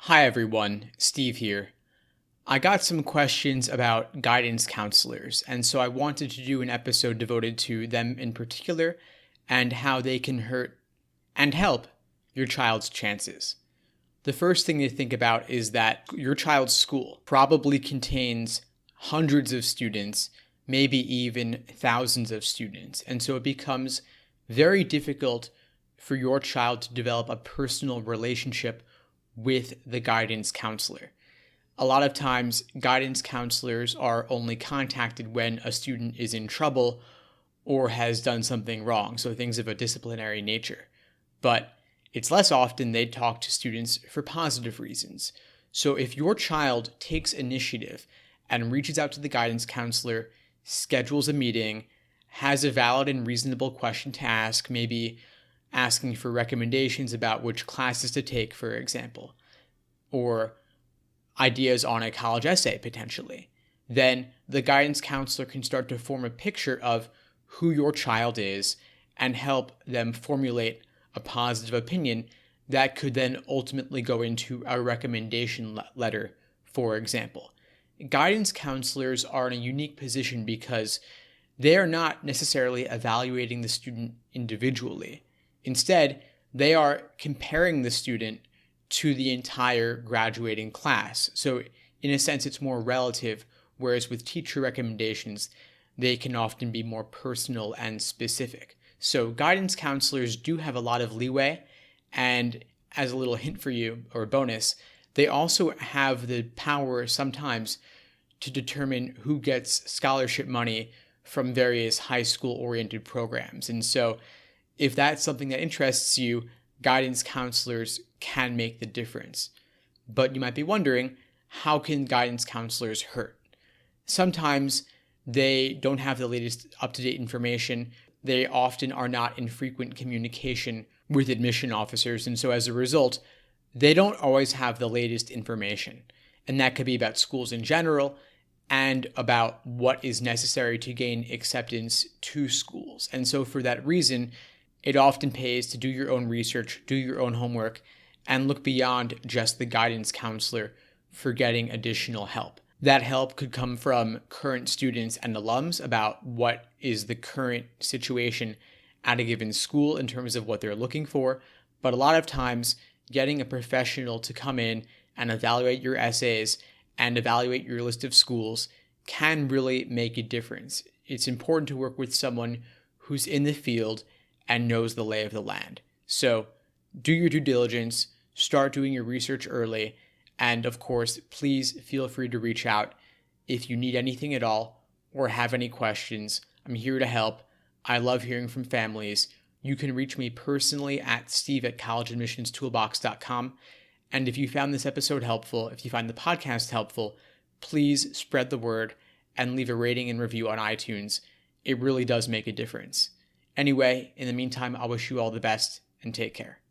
Hi everyone, Steve here. I got some questions about guidance counselors, and so I wanted to do an episode devoted to them in particular and how they can hurt and help your child's chances. The first thing to think about is that your child's school probably contains hundreds of students, maybe even thousands of students, and so it becomes very difficult for your child to develop a personal relationship with the guidance counselor. A lot of times, guidance counselors are only contacted when a student is in trouble or has done something wrong, so things of a disciplinary nature. But it's less often they talk to students for positive reasons. So if your child takes initiative and reaches out to the guidance counselor, schedules a meeting, has a valid and reasonable question to ask, maybe asking for recommendations about which classes to take, for example, or ideas on a college essay potentially, then the guidance counselor can start to form a picture of who your child is and help them formulate a positive opinion that could then ultimately go into a recommendation letter, for example. Guidance counselors are in a unique position because they are not necessarily evaluating the student individually. Instead, they are comparing the student to the entire graduating class. So in a sense, it's more relative, whereas with teacher recommendations, they can often be more personal and specific. So guidance counselors do have a lot of leeway, and as a little hint for you, or a bonus, they also have the power sometimes to determine who gets scholarship money from various high school oriented programs. And so if that's something that interests you, guidance counselors can make the difference. But you might be wondering, how can guidance counselors hurt? Sometimes they don't have the latest up-to-date information. They often are not in frequent communication with admission officers, and so as a result, they don't always have the latest information. And that could be about schools in general and about what is necessary to gain acceptance to schools. And so for that reason, it often pays to do your own research, do your own homework, and look beyond just the guidance counselor for getting additional help. That help could come from current students and alums about what is the current situation at a given school in terms of what they're looking for. But a lot of times, getting a professional to come in and evaluate your essays and evaluate your list of schools can really make a difference. It's important to work with someone who's in the field and knows the lay of the land. So do your due diligence, start doing your research early, and of course, please feel free to reach out if you need anything at all or have any questions. I'm here to help. I love hearing from families. You can reach me personally at steve@collegeadmissionstoolbox.com. And if you found this episode helpful, if you find the podcast helpful, please spread the word and leave a rating and review on iTunes. It really does make a difference. Anyway, in the meantime, I wish you all the best and take care.